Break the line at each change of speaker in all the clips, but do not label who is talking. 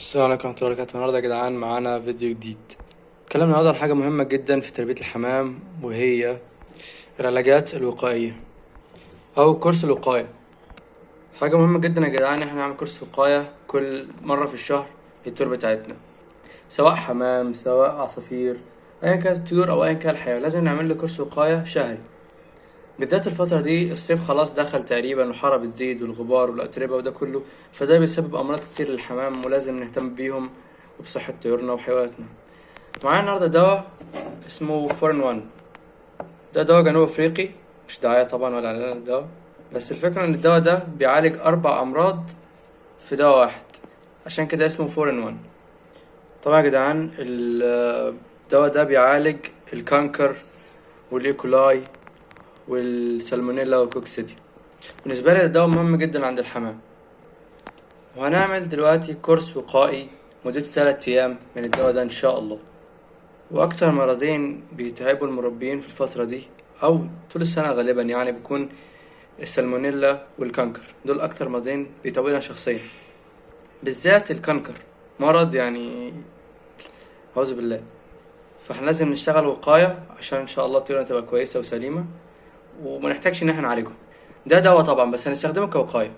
السلام عليكم ورحمة الله وبركاته. النهاردة يا جدعان معانا فيديو جديد. اتكلمنا النهاردة عن حاجة مهمة جدا في تربية الحمام، وهي العلاجات الوقائية أو كورس الوقاية. حاجة مهمة جدا يا جدعان، احنا نعمل كورس وقاية كل مرة في الشهر للطيور بتاعتنا، سواء حمام سواء عصافير، أيا كانت الطيور أو أيا كان الحيوان، لازم نعمل له كورس وقاية شهري. بالذات الفترة دي الصيف خلاص دخل تقريبا، والحرارة بتزيد والغبار والأتربة وده كله، فده بيسبب أمراض كتير للحمام، ولازم نهتم بيهم وبصحة طيورنا وحيواناتنا. معانا النهاردة دواء اسمه فورن وان. ده دواء جنوب أفريقي، مش دعاية طبعا ولا إعلان الدواء، بس الفكرة إن الدواء ده بيعالج 4 أمراض في دواء واحد، عشان كده اسمه فورن وان. طبعا يا جدعان الدواء ده بيعالج الكانكر والإيكولاي والسالمونيلا والكوكسيديا. بالنسبة لي الدواء مهم جدا عند الحمام، وهنعمل دلوقتي كورس وقائي مدته 3 أيام من الدواء ده إن شاء الله. وأكتر مرضين بيتعبوا المربيين في الفترة دي أو طول السنة غالبا يعني بيكون السالمونيلا والكانكر، دول أكتر مرضين بيتعبونا شخصيا، بالذات الكانكر مرض يعني أعوذ بالله. فاحنا لازم نشتغل وقاية عشان إن شاء الله طيورنا تبقى كويسة وسليمة وما نحتاجش إن احنا نعالجهم. ده دواء طبعا بس هنستخدمه كوقاية.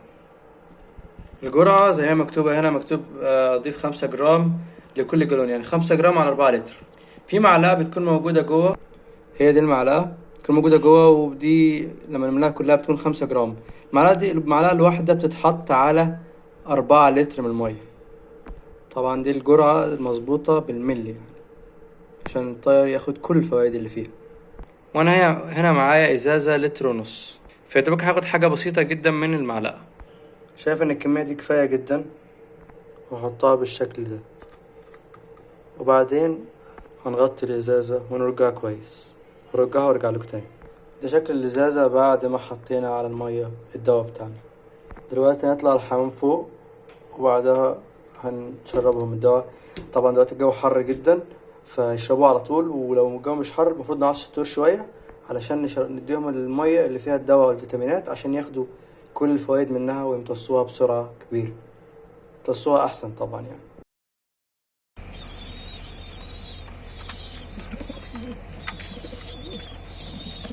الجرعة زي ما مكتوبة هنا، مكتوب ضيف 5 جرام لكل جالون، يعني 5 جرام على 4 لتر. في معلقة بتكون موجودة جوه، هي دي المعلقة بتكون موجودة جوه، ودي لما نملاها كلها بتكون 5 جرام. المعلقة الواحدة بتتحط على 4 لتر من المية. طبعا دي الجرعة المظبوطة بالملي يعني، عشان الطير ياخد كل الفوائد اللي فيها. وانا هنا معايا ازازة لتر ونص، فيدوبك هاخد حاجة بسيطة جدا من المعلقة. شايف ان الكمية دي كفاية جدا، وهحطها بالشكل ده، وبعدين هنغطي الازازة ونرجعها كويس، هرجعها وارجع لكم تاني. ده شكل الازازة بعد ما حطينا على المية الدواء بتاعنا. دلوقتي هنطلع الحمام فوق، وبعدها هنشربهم الدواء. طبعا دلوقتي الجو حر جدا، فيشربوه على طول، ولو الجو مش حر المفروض نعطش الطيور شوية علشان نديهم المية اللي فيها الدواء والفيتامينات، عشان ياخدوا كل الفوائد منها ويمتصوها بسرعة كبيرة، يمتصوها احسن طبعا يعني.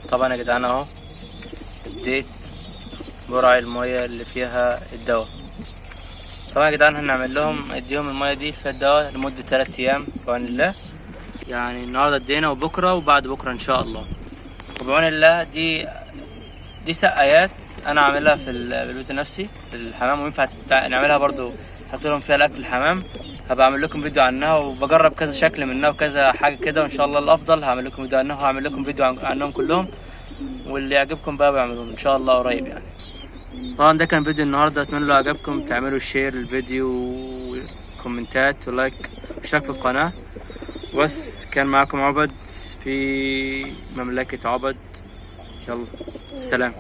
طبعا يا جدعان اهو اديت جرعة المية اللي فيها الدواء. طبعا يا جدعان هنعمل لهم اديهم المية دي فيها الدواء لمدة 3 ايام بعون الله، يعني النهاردة ادينا وبكرة وبعد بكرة ان شاء الله. وبعون الله دي سقايات انا عاملها في البيت نفسي للحمام، وينفع نعملها برضو نحط لهم فيها الاكل الحمام. هبقى اعمل لكم فيديو عنها، وبجرب كذا شكل منها وكذا حاجة كده، وان شاء الله الافضل هعمل لكم فيديو عنها، وهعمل لكم فيديو عنهم كلهم، واللي يعجبكم بقى بعملهم ان شاء الله قريب يعني. طبعا ده كان فيديو النهارده، اتمنى لو عجبكم تعملوا شير للفيديو وكومنتات ولايك واشتراك في القناة. بس كان معكم عبد في مملكة عبد، يلا سلام.